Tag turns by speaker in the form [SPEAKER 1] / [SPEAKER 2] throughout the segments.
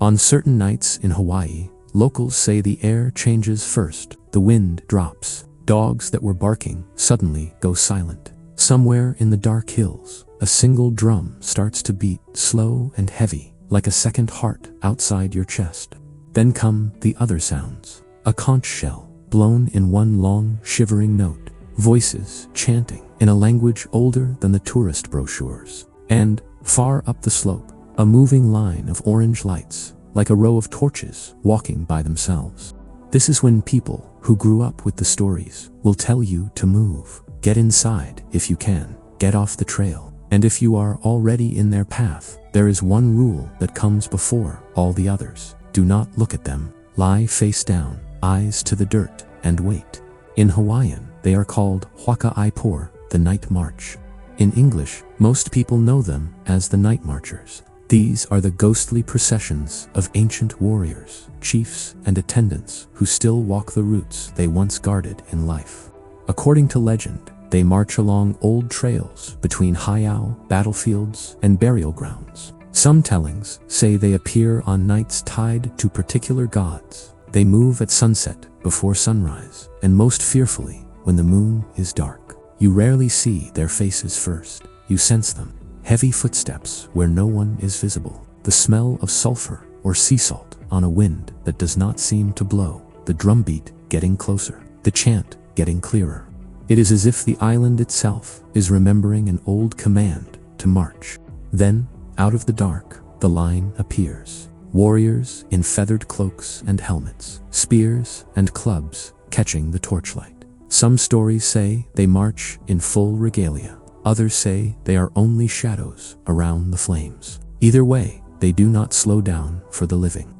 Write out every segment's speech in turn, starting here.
[SPEAKER 1] On certain nights in Hawaii, locals say the air changes first, the wind drops. Dogs that were barking suddenly go silent. Somewhere in the dark hills, a single drum starts to beat, slow and heavy, like a second heart outside your chest. Then come the other sounds. A conch shell, blown in one long, shivering note. Voices chanting in a language older than the tourist brochures. And, far up the slope, a moving line of orange lights, like a row of torches walking by themselves. This is when people who grew up with the stories will tell you to move. Get inside if you can. Get off the trail. And if you are already in their path, there is one rule that comes before all the others. Do not look at them. Lie face down, eyes to the dirt, and wait. In Hawaiian, they are called huakaʻi, the night march. In English, most people know them as the night marchers. These are the ghostly processions of ancient warriors, chiefs, and attendants who still walk the routes they once guarded in life. According to legend, they march along old trails between heiau, battlefields, and burial grounds. Some tellings say they appear on nights tied to particular gods. They move at sunset, before sunrise, and most fearfully when the moon is dark. You rarely see their faces first. You sense them. Heavy footsteps where no one is visible. The smell of sulfur or sea salt on a wind that does not seem to blow. The drumbeat getting closer. The chant getting clearer. It is as if the island itself is remembering an old command to march. Then, out of the dark, the line appears. Warriors in feathered cloaks and helmets, spears and clubs catching the torchlight. Some stories say they march in full regalia. Others say they are only shadows around the flames. Either way, they do not slow down for the living.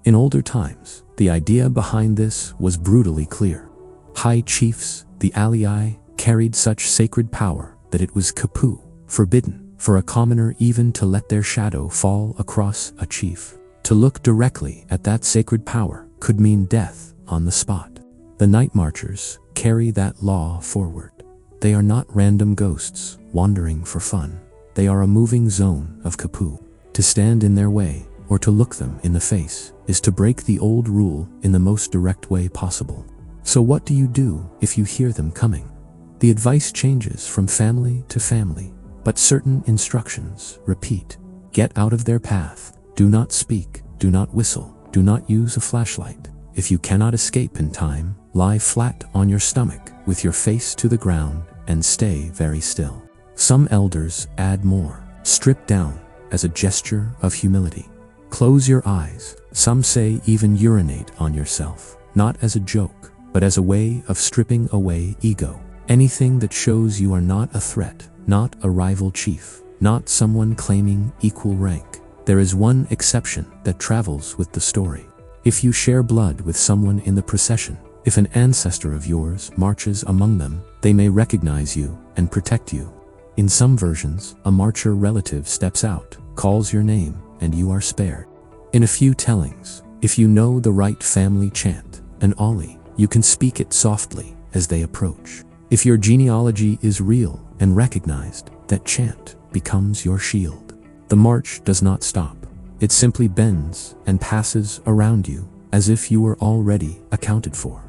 [SPEAKER 1] In older times, the idea behind this was brutally clear. High chiefs, the alii, carried such sacred power that it was kapu, forbidden for a commoner even to let their shadow fall across a chief. To look directly at that sacred power could mean death on the spot. The night marchers carry that law forward. They are not random ghosts wandering for fun. They are a moving zone of kapu. To stand in their way or to look them in the face is to break the old rule in the most direct way possible. So what do you do if you hear them coming? The advice changes from family to family, but certain instructions repeat. Get out of their path. Do not speak. Do not whistle. Do not use a flashlight. If you cannot escape in time, lie flat on your stomach with your face to the ground and stay very still. Some elders add more. Strip down as a gesture of humility. Close your eyes. Some say even urinate on yourself, not as a joke, but as a way of stripping away ego. Anything that shows you are not a threat, not a rival chief, not someone claiming equal rank. There is one exception that travels with the story. If you share blood with someone in the procession, if an ancestor of yours marches among them, they may recognize you and protect you. In some versions, a marcher relative steps out, calls your name, and you are spared. In a few tellings, if you know the right family chant, an oli, you can speak it softly as they approach. If your genealogy is real and recognized, that chant becomes your shield. The march does not stop. It simply bends and passes around you as if you were already accounted for.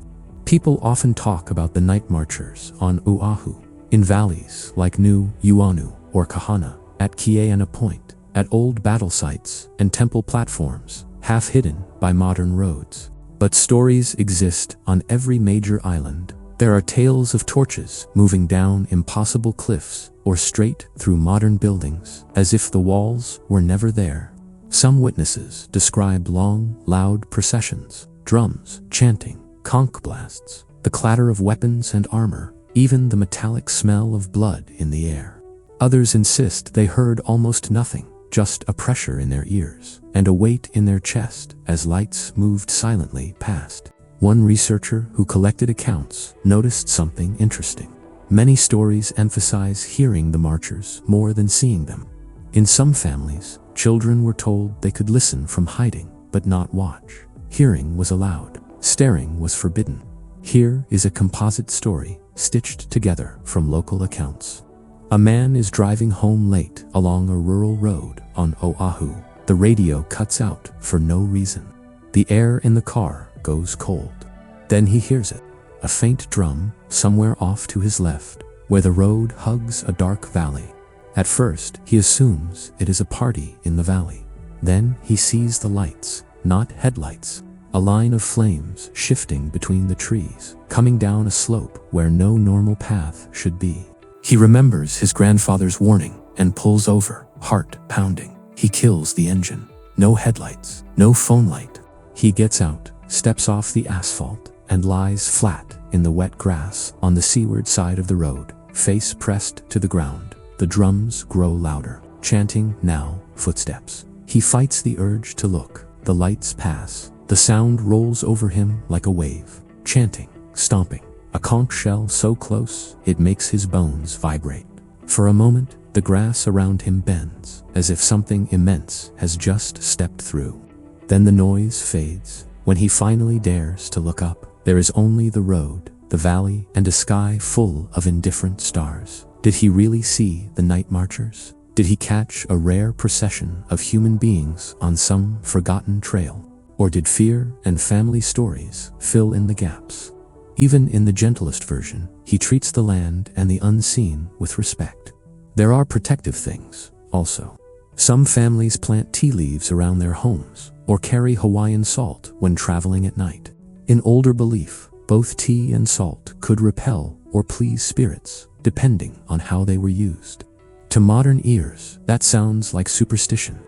[SPEAKER 1] People often talk about the night marchers on Oahu, in valleys like New Uanu or Kahana, at Kieana Point, at old battle sites and temple platforms, half hidden by modern roads. But stories exist on every major island. There are tales of torches moving down impossible cliffs or straight through modern buildings, as if the walls were never there. Some witnesses describe long, loud processions, drums, chanting, conch blasts, the clatter of weapons and armor, even the metallic smell of blood in the air. Others insist they heard almost nothing, just a pressure in their ears and a weight in their chest as lights moved silently past. One researcher who collected accounts noticed something interesting. Many stories emphasize hearing the marchers more than seeing them. In some families, children were told they could listen from hiding, but not watch. Hearing was allowed. Staring was forbidden. Here is a composite story stitched together from local accounts. A man is driving home late along a rural road on Oahu. The The radio cuts out for no reason. The air in the car goes cold. Then he hears it, a faint drum somewhere off to his left, where the road hugs a dark valley. At first, he assumes it is a party in the valley. Then he sees the lights, not headlights, a line of flames shifting between the trees, coming down a slope where no normal path should be. He remembers his grandfather's warning and pulls over, heart pounding. He kills the engine. No headlights, no phone light. He gets out, steps off the asphalt, and lies flat in the wet grass on the seaward side of the road, face pressed to the ground. The drums grow louder, chanting now footsteps. He fights the urge to look. The lights pass. The sound rolls over him like a wave, chanting, stomping. A conch shell so close, it makes his bones vibrate. For a moment, the grass around him bends, as if something immense has just stepped through. Then the noise fades. When he finally dares to look up, there is only the road, the valley, and a sky full of indifferent stars. Did he really see the night marchers? Did he catch a rare procession of human beings on some forgotten trail? Or did fear and family stories fill in the gaps? Even in the gentlest version, he treats the land and the unseen with respect. There are protective things, also. Some families plant tea leaves around their homes, or carry Hawaiian salt when traveling at night. In older belief, both tea and salt could repel or please spirits, depending on how they were used. To modern ears, that sounds like superstition.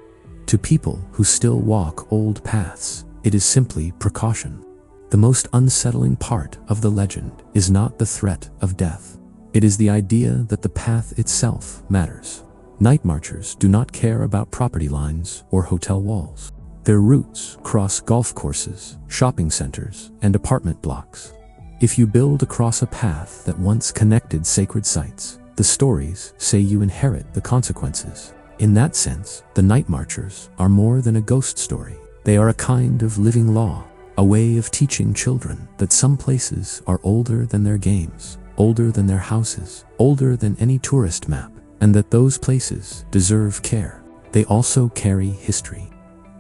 [SPEAKER 1] To people who still walk old paths, it is simply precaution. The most unsettling part of the legend is not the threat of death. It is the idea that the path itself matters. Night marchers do not care about property lines or hotel walls. Their routes cross golf courses, shopping centers, and apartment blocks. If you build across a path that once connected sacred sites, the stories say you inherit the consequences. In that sense, the night marchers are more than a ghost story. They are a kind of living law, a way of teaching children that some places are older than their games, older than their houses, older than any tourist map, and that those places deserve care. They also carry history.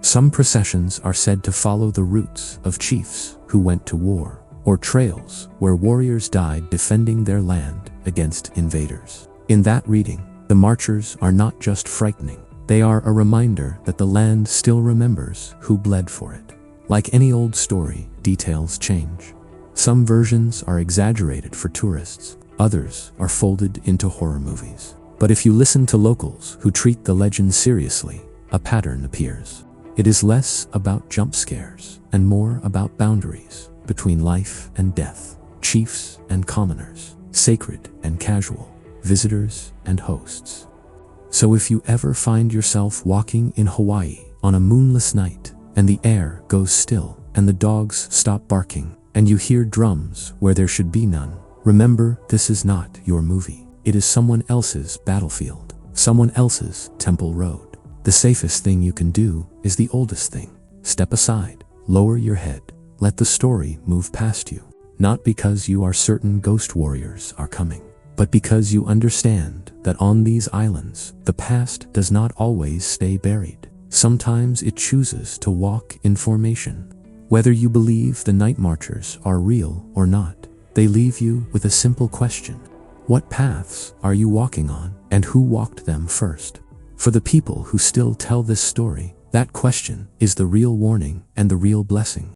[SPEAKER 1] Some processions are said to follow the routes of chiefs who went to war, or trails where warriors died defending their land against invaders. In that reading, the marchers are not just frightening. They are a reminder that the land still remembers who bled for it. Like any old story, details change. Some versions are exaggerated for tourists, others are folded into horror movies. But if you listen to locals who treat the legend seriously, a pattern appears. It is less about jump scares and more about boundaries between life and death, chiefs and commoners, sacred and casual, visitors and hosts. So if you ever find yourself walking in Hawaii on a moonless night, and the air goes still, and the dogs stop barking, and you hear drums where there should be none, remember, this is not your movie. It is someone else's battlefield, someone else's temple road. The safest thing you can do is the oldest thing. Step aside, lower your head, let the story move past you. Not because you are certain ghost warriors are coming, but because you understand that on these islands, the past does not always stay buried. Sometimes it chooses to walk in formation. Whether you believe the night marchers are real or not, they leave you with a simple question. What paths are you walking on, and who walked them first? For the people who still tell this story, that question is the real warning and the real blessing.